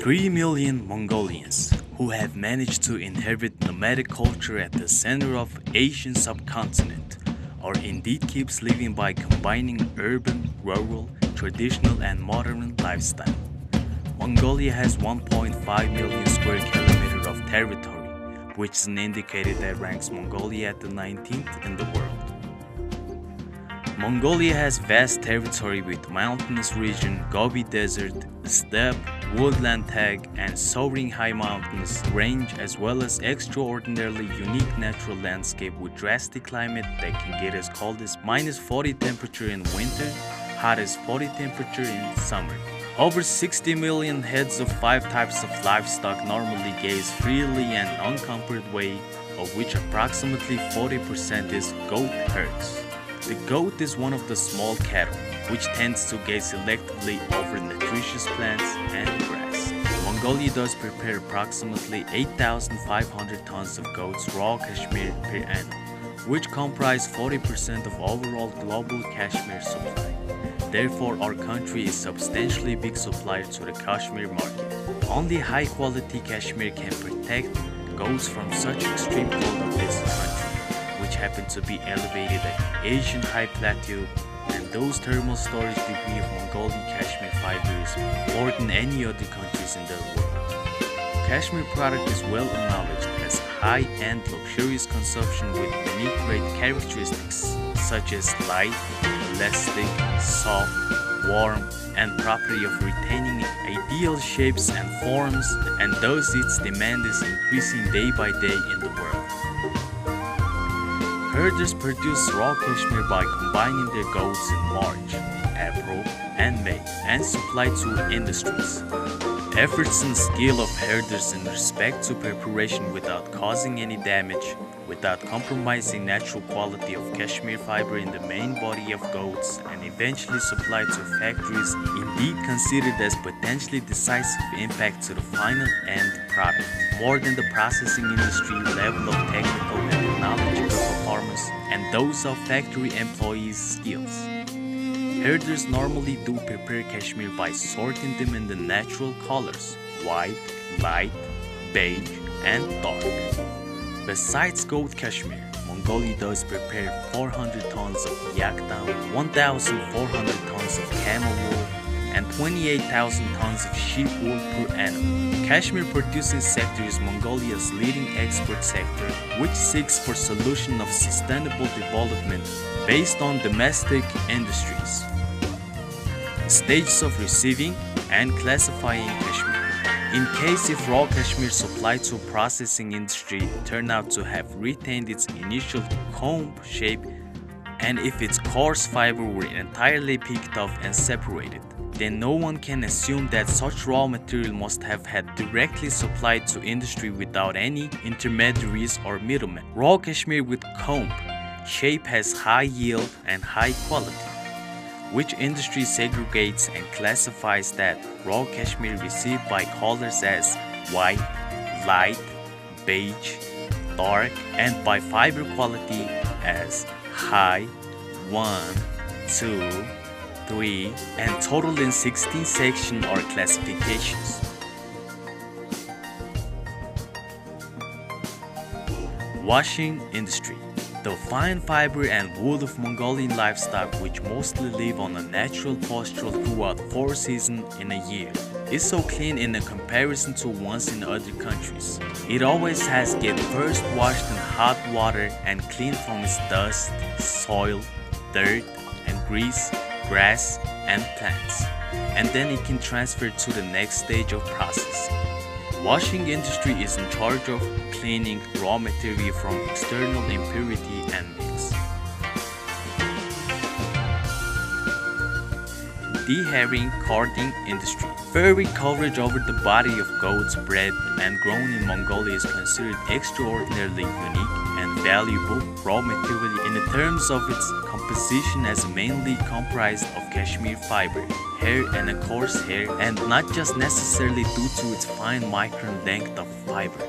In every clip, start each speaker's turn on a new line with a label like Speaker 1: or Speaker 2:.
Speaker 1: 3 million Mongolians who have managed to inherit nomadic culture at the center of Asian subcontinent are indeed keeps living by combining urban, rural, traditional and modern lifestyle. Mongolia has 1.5 million square kilometers of territory, which is an indicator that ranks Mongolia at the 19th in the world. Mongolia has vast territory with mountainous region, Gobi Desert, steppe, woodland tag, and soaring high mountains range as well as extraordinarily unique natural landscape with drastic climate that can get as cold as minus 40 temperature in winter, hot as 40 temperature in summer. Over 60 million heads of 5 types of livestock normally graze freely and uncomforted way, of which approximately 40% is goat herds. The goat is one of the small cattle, which tends to gaze selectively over nutritious plants and grass. Mongolia does prepare approximately 8,500 tons of goats raw cashmere per annum, which comprise 40% of overall global cashmere supply. Therefore, our country is substantially big supplier to the cashmere market. Only high-quality cashmere can protect goats from such extreme cold of this country, which happen to be elevated at Asian high plateau, and those thermal storage degree of Mongolian cashmere fiber is more than any other countries in the world. Cashmere product is well acknowledged as high-end luxurious consumption with unique great characteristics such as light, elastic, soft, warm, and property of retaining ideal shapes and forms, and thus its demand is increasing day by day in the world. Herders produce raw cashmere by combining their goats in March, April, and May and supply to industries. Efforts and skill of herders in respect to preparation without causing any damage, without compromising natural quality of cashmere fiber in the main body of goats and eventually supplied to factories indeed considered as potentially decisive impact to the final end product, more than the processing industry level of technical and technological performance and those of factory employees' skills. Herders normally do prepare cashmere by sorting them in the natural colors, white, light, beige, and dark. Besides goat cashmere, Mongolia does prepare 400 tons of yak down, 1,400 tons of camel wool, and 28,000 tons of sheep wool per annum. Cashmere producing sector is Mongolia's leading export sector, which seeks for solution of sustainable development based on domestic industries. Stages of receiving and classifying cashmere. In case if raw cashmere supplied to processing industry turn out to have retained its initial comb shape, and if its coarse fiber were entirely picked off and separated, then no one can assume that such raw material must have had directly supplied to industry without any intermediaries or middlemen. Raw cashmere with comb shape has high yield and high quality, which industry segregates and classifies that raw cashmere received by colors as white, light, beige, dark, and by fiber quality as high, 1, 2, 3, and total in 16 sections or classifications. Washing industry. The fine fiber and wool of Mongolian livestock, which mostly live on a natural pasture throughout 4 seasons in a year, is so clean in a comparison to ones in other countries. It always has get first washed in hot water and cleaned from its dust, soil, dirt, and grease, grass, and plants, and then it can transfer to the next stage of processing. Washing industry is in charge of cleaning raw material from external impurity and mix. Dehairing carding industry. Furry coverage over the body of goats bred and grown in Mongolia is considered extraordinarily unique and valuable raw material in terms of its composition, as mainly comprised of cashmere fiber, hair and a coarse hair, and not just necessarily due to its fine micron length of fiber.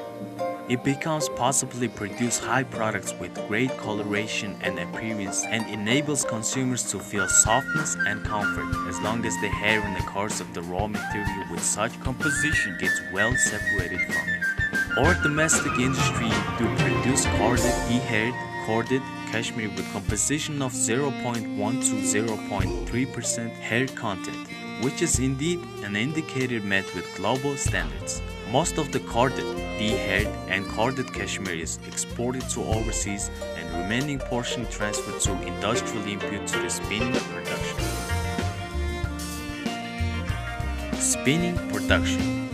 Speaker 1: it becomes possible to produce high products with great coloration and appearance and enables consumers to feel softness and comfort as long as the hair in the course of the raw material with such composition gets well separated from it. Our domestic industry do produce corded, de-haired, corded cashmere with composition of 0.1 to 0.3% hair content, which is indeed an indicator met with global standards. Most of the corded, de-haired, and corded cashmere is exported to overseas and remaining portion transferred to industrial input to the spinning production. Spinning production.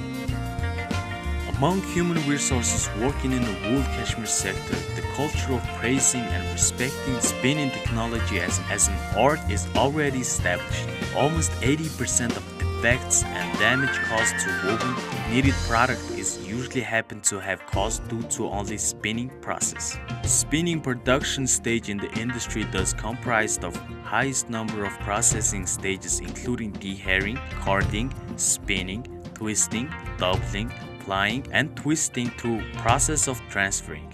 Speaker 1: Among human resources working in the wool cashmere sector, the culture of praising and respecting spinning technology as an art is already established. Almost 80% of defects and damage caused to woven knitted product is usually happen to have caused due to only spinning process. Spinning production stage in the industry thus comprised of highest number of processing stages including de-hairing, carding, spinning, twisting, doubling, plying, and twisting through process of transferring.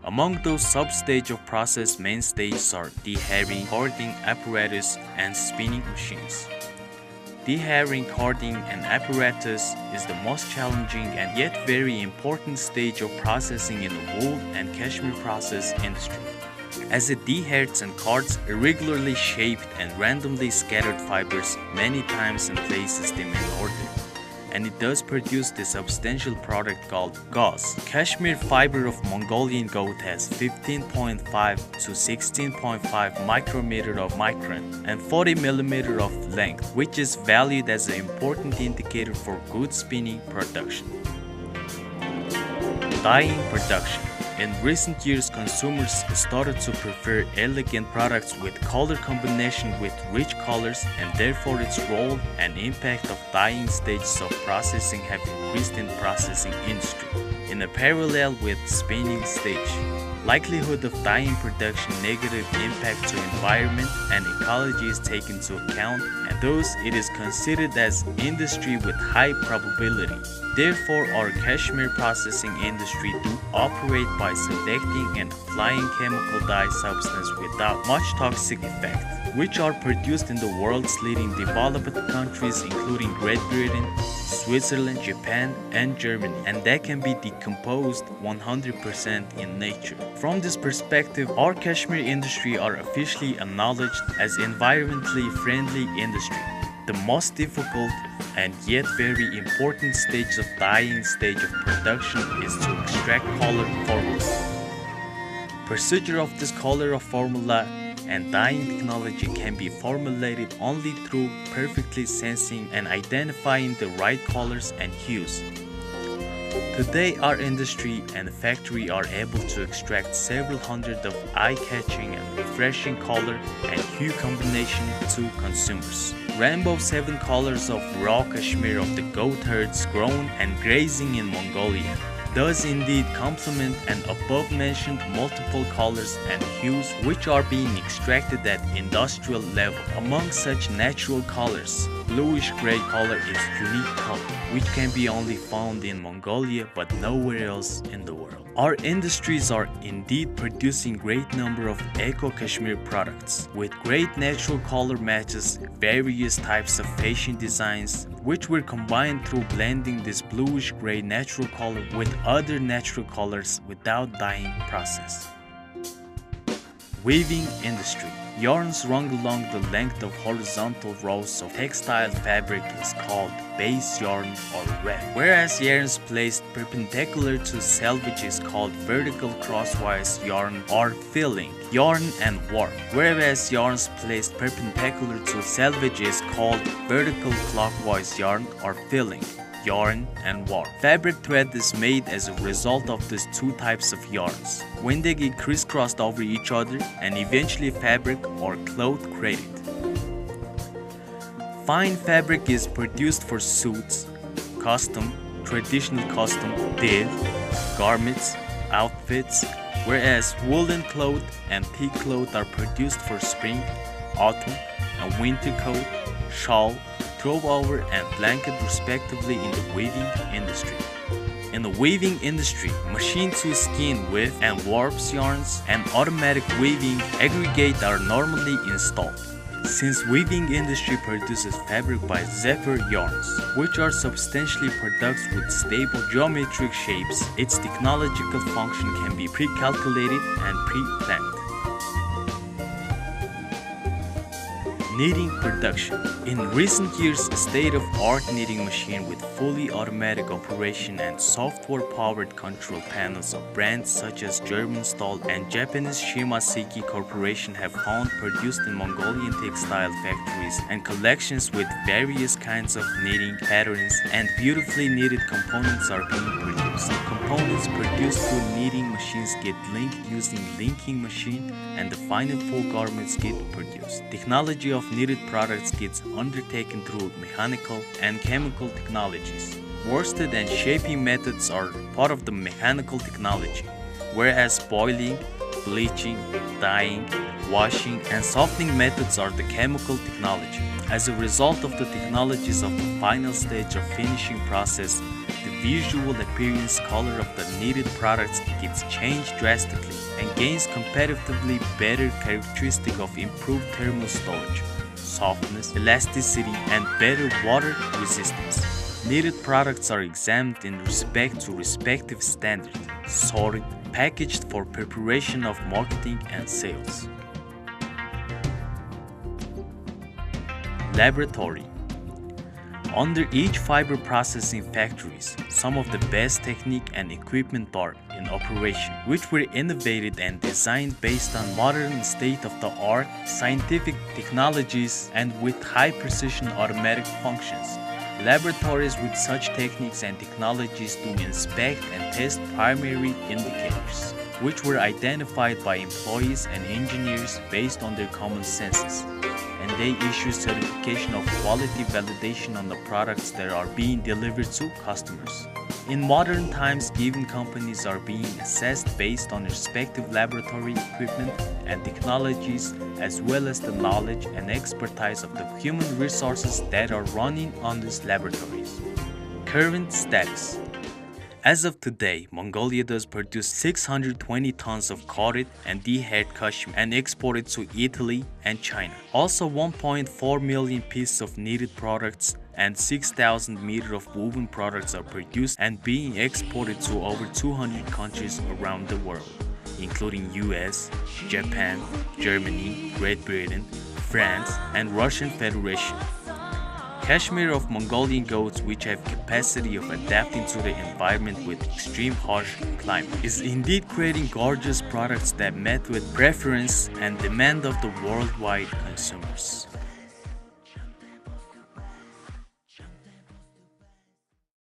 Speaker 1: Among those sub-stage of process, main stages are de-hairing, carding apparatus, and spinning machines. De-hairing, carding, and apparatus is the most challenging and yet very important stage of processing in the wool and cashmere process industry, as it de-hairs and cards irregularly shaped and randomly scattered fibers many times and places them in order, and it does produce the substantial product called gauze. Cashmere fiber of Mongolian goat has 15.5 to 16.5 micrometer of micron and 40 millimeter of length, which is valued as an important indicator for good spinning production. Dyeing production. In recent years, consumers started to prefer elegant products with color combination with rich colors, and therefore its role and impact of dyeing stages of processing have increased in processing industry. In a parallel with spinning stage, likelihood of dyeing production negative impact to environment and ecology is taken into account, and thus it is considered as industry with high probability. Therefore, our cashmere processing industry do operate by selecting and applying chemical dye substance without much toxic effect, which are produced in the world's leading developed countries including Great Britain, Switzerland, Japan, and Germany, and that can be decomposed 100% in nature. From this perspective, our cashmere industry are officially acknowledged as environmentally friendly industry. The most difficult and yet very important stage of dyeing stage of production is to extract color formula. Procedure of this color formula and dyeing technology can be formulated only through perfectly sensing and identifying the right colors and hues. Today, our industry and factory are able to extract several hundred of eye-catching and refreshing color and hue combination to consumers. Rainbow 7 colors of raw cashmere of the goat herds grown and grazing in Mongolia does indeed complement and above-mentioned multiple colors and hues which are being extracted at industrial level. Among such natural colors, bluish-gray color is unique color, which can be only found in Mongolia but nowhere else in the world. Our industries are indeed producing great number of eco-cashmere products with great natural color matches, various types of fashion designs, which were combined through blending this bluish-gray natural color with other natural colors without dyeing process. Weaving industry. Yarns run along the length of horizontal rows of textile fabric is called base yarn or weft, whereas yarns placed perpendicular to selvage is called vertical crosswise yarn or filling, yarn and warp, whereas yarns placed perpendicular to selvage is called vertical clockwise yarn or filling, yarn and warp. Fabric thread is made as a result of these two types of yarns when they get crisscrossed over each other and eventually fabric or cloth created. Fine fabric is produced for suits, custom, traditional custom, dil, garments, outfits, whereas woolen cloth and pig cloth are produced for spring, autumn, and winter coat, shawl, throw over, and blanket respectively in the weaving industry. In the weaving industry, machine-to-skin width and warps yarns and automatic weaving aggregate are normally installed. Since weaving industry produces fabric by zephyr yarns, which are substantially products with stable geometric shapes, its technological function can be pre-calculated and pre-planned. Knitting production. In recent years, a state-of-art knitting machine with fully automatic operation and software-powered control panels of brands such as German Stahl and Japanese Shimaseki Corporation have found produced in Mongolian textile factories and collections with various kinds of knitting patterns and beautifully knitted components are being produced. Components produced through knitting machines get linked using linking machine and the final full garments get produced. Technology of knitted products gets undertaken through mechanical and chemical technologies. Worsted and shaping methods are part of the mechanical technology, whereas boiling, bleaching, dyeing, washing, and softening methods are the chemical technology. As a result of the technologies of the final stage of finishing process, the visual appearance color of the knitted products gets changed drastically and gains comparatively better characteristic of improved thermal storage, softness, elasticity, and better water resistance. Knitted products are examined in respect to respective standards, sorted, packaged for preparation of marketing and sales. Laboratory. Under each fiber processing factories, some of the best technique and equipment are in operation, which were innovated and designed based on modern state-of-the-art scientific technologies and with high-precision automatic functions. Laboratories with such techniques and technologies do inspect and test primary indicators, which were identified by employees and engineers based on their common senses, and they issue certification of quality validation on the products that are being delivered to customers. In modern times, given companies are being assessed based on respective laboratory equipment and technologies, as well as the knowledge and expertise of the human resources that are running on these laboratories. Current status. As of today, Mongolia does produce 620 tons of cotton and de-haired cashmere and export it to Italy and China. Also 1.4 million pieces of knitted products and 6,000 meters of woven products are produced and being exported to over 200 countries around the world, including US, Japan, Germany, Great Britain, France, and Russian Federation. Cashmere of Mongolian goats, which have capacity of adapting to the environment with extreme harsh climate, is indeed creating gorgeous products that met with preference and demand of the worldwide consumers.